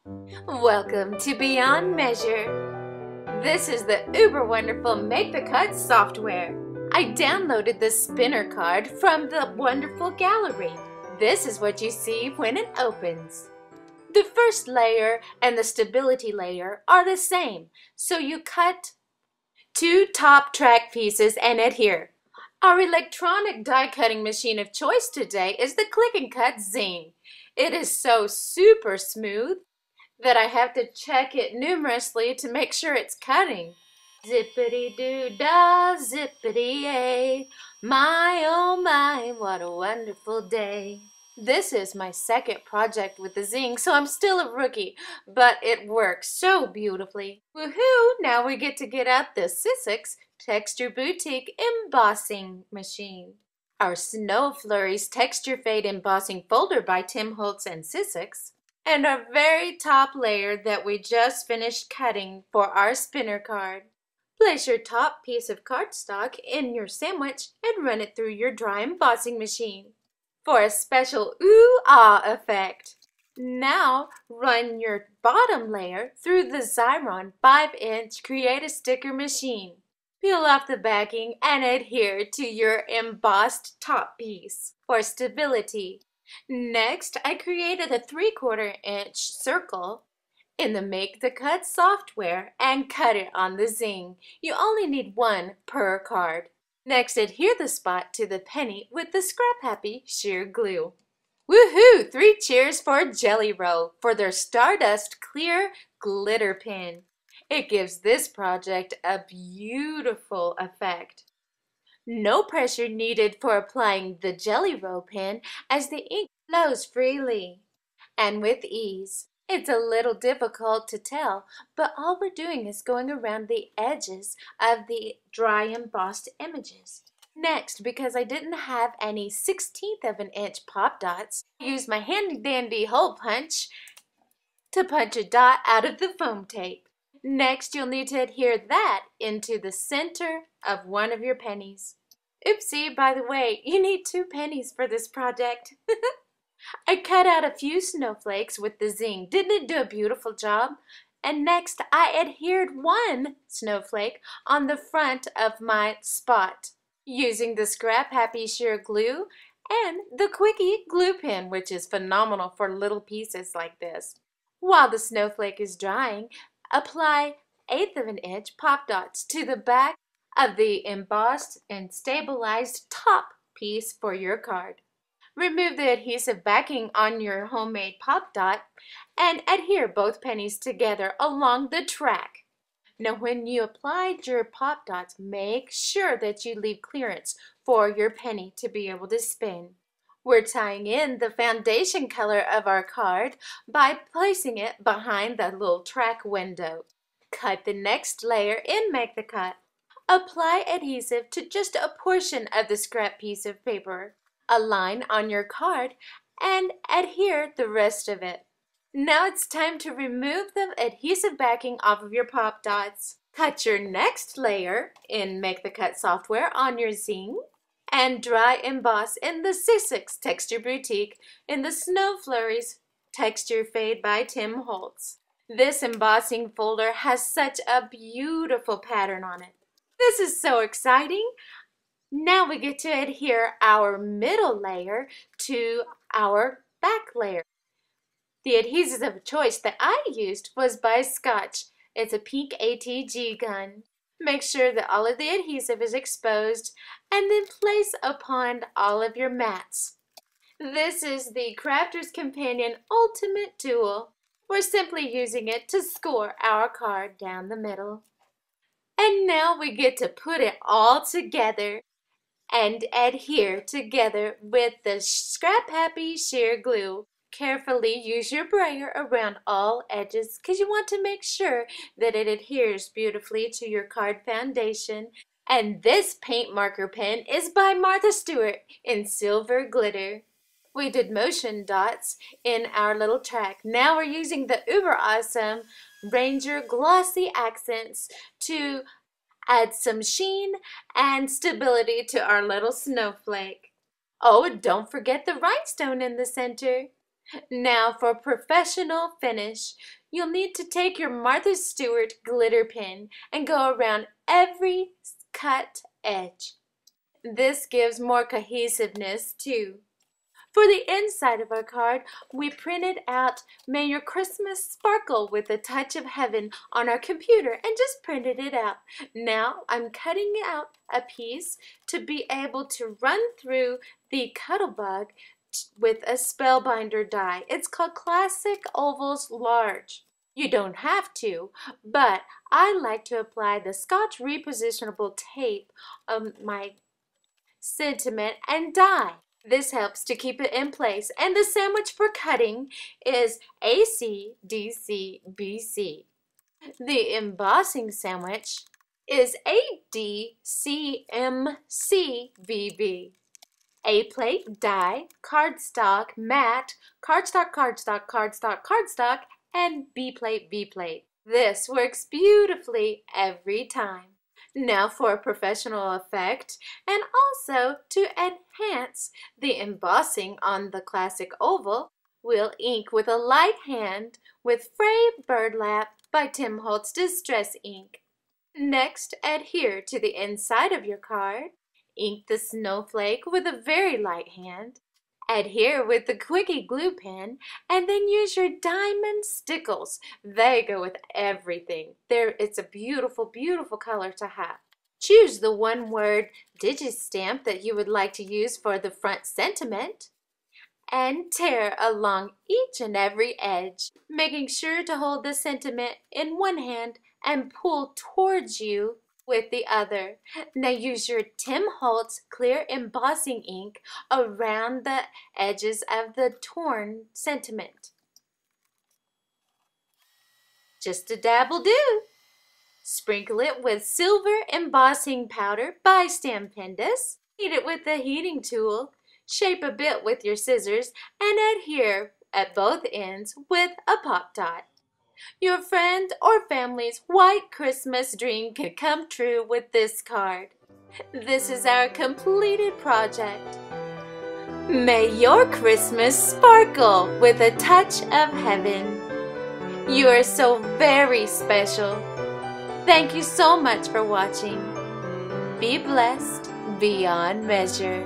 Welcome to Beyond Measure. This is the uber wonderful Make the Cut software. I downloaded the spinner card from the wonderful gallery. This is what you see when it opens. The first layer and the stability layer are the same, so you cut two top track pieces and adhere. Our electronic die cutting machine of choice today is the Click and Cut Zing. It is so super smooth that I have to check it numerously to make sure it's cutting. Zippity-doo-dah, zippity-yay, my oh my, what a wonderful day. This is my second project with the Zing, so I'm still a rookie, but it works so beautifully. Woohoo! Now we get out the Sizzix Texture Boutique Embossing Machine. Our Snow Flurries Texture Fade Embossing Folder by Tim Holtz and Sizzix. And our very top layer that we just finished cutting for our spinner card. Place your top piece of cardstock in your sandwich and run it through your dry embossing machine for a special ooh-ah effect. Now run your bottom layer through the Xyron 5-inch Create a Sticker machine. Peel off the backing and adhere to your embossed top piece for stability. Next, I created a 3/4 inch circle in the Make the Cut software and cut it on the Zing. You only need one per card. Next, adhere the spot to the penny with the Scrap Happy sheer glue. Woohoo! 3 cheers for Jelly Roll for their Stardust Clear Glitter Pen. It gives this project a beautiful effect. No pressure needed for applying the Jelly Roll pen as the ink flows freely and with ease. It's a little difficult to tell, but all we're doing is going around the edges of the dry embossed images. Next, because I didn't have any 1/16 of an inch pop dots, I used my handy dandy hole punch to punch a dot out of the foam tape. Next, you'll need to adhere that into the center of one of your pennies. Oopsie, by the way, you need 2 pennies for this project. I cut out a few snowflakes with the Zing. Didn't it do a beautiful job? And next, I adhered 1 snowflake on the front of my spot using the Scrap Happy sheer glue and the Quickie glue pen, which is phenomenal for little pieces like this. While the snowflake is drying, apply 1/8 of an inch pop dots to the back of the embossed and stabilized top piece for your card. Remove the adhesive backing on your homemade pop dot and adhere both pennies together along the track. Now when you applied your pop dots, make sure that you leave clearance for your penny to be able to spin. We're tying in the foundation color of our card by placing it behind the little track window. Cut the next layer and Make the Cut. Apply adhesive to just a portion of the scrap piece of paper. Align on your card and adhere the rest of it. Now it's time to remove the adhesive backing off of your pop dots. Cut your next layer in Make the Cut software on your Zing and dry emboss in the Sizzix Texture Boutique in the Snow Flurries Texture Fade by Tim Holtz. This embossing folder has such a beautiful pattern on it. This is so exciting! Now we get to adhere our middle layer to our back layer. The adhesive of choice that I used was by Scotch. It's a pink ATG gun. Make sure that all of the adhesive is exposed and then place upon all of your mats. This is the Crafter's Companion Ultimate Tool. We're simply using it to score our card down the middle. And now we get to put it all together and adhere together with the Scrap Happy sheer glue. Carefully use your brayer around all edges because you want to make sure that it adheres beautifully to your card foundation. And this paint marker pen is by Martha Stewart in Silver Glitter. We did motion dots in our little track. Now we're using the uber awesome Ranger Glossy Accents to add some sheen and stability to our little snowflake. Oh, don't forget the rhinestone in the center. Now for professional finish, you'll need to take your Martha Stewart glitter pen and go around every cut edge. This gives more cohesiveness too. For the inside of our card, we printed out "May Your Christmas Sparkle with a Touch of Heaven" on our computer and just printed it out. Now I'm cutting out a piece to be able to run through the Cuttlebug with a spellbinder die. It's called Classic Ovals Large. You don't have to, but I like to apply the Scotch repositionable tape on my sentiment and die. This helps to keep it in place, and the sandwich for cutting is ACDCBC. The embossing sandwich is ADCMCVB. A plate, die, cardstock, mat, cardstock, cardstock, cardstock, cardstock, and B plate, B plate. This works beautifully every time. Now for a professional effect, and also to enhance the embossing on the classic oval, we'll ink with a light hand with Frey Birdlap by Tim Holtz Distress Ink. Next, adhere to the inside of your card. Ink the snowflake with a very light hand. Adhere with the Quickie glue pen, and then use your diamond stickles. They go with everything. It's a beautiful, beautiful color to have. Choose the one-word digistamp that you would like to use for the front sentiment, and tear along each and every edge, making sure to hold the sentiment in one hand and pull towards you with the other. Now use your Tim Holtz clear embossing ink around the edges of the torn sentiment. Just a dab will do. Sprinkle it with silver embossing powder by Stampendous. Heat it with the heating tool. Shape a bit with your scissors and adhere at both ends with a Pop Dot. Your friend or family's white Christmas dream can come true with this card. This is our completed project. May your Christmas sparkle with a touch of heaven. You are so very special. Thank you so much for watching. Be blessed beyond measure.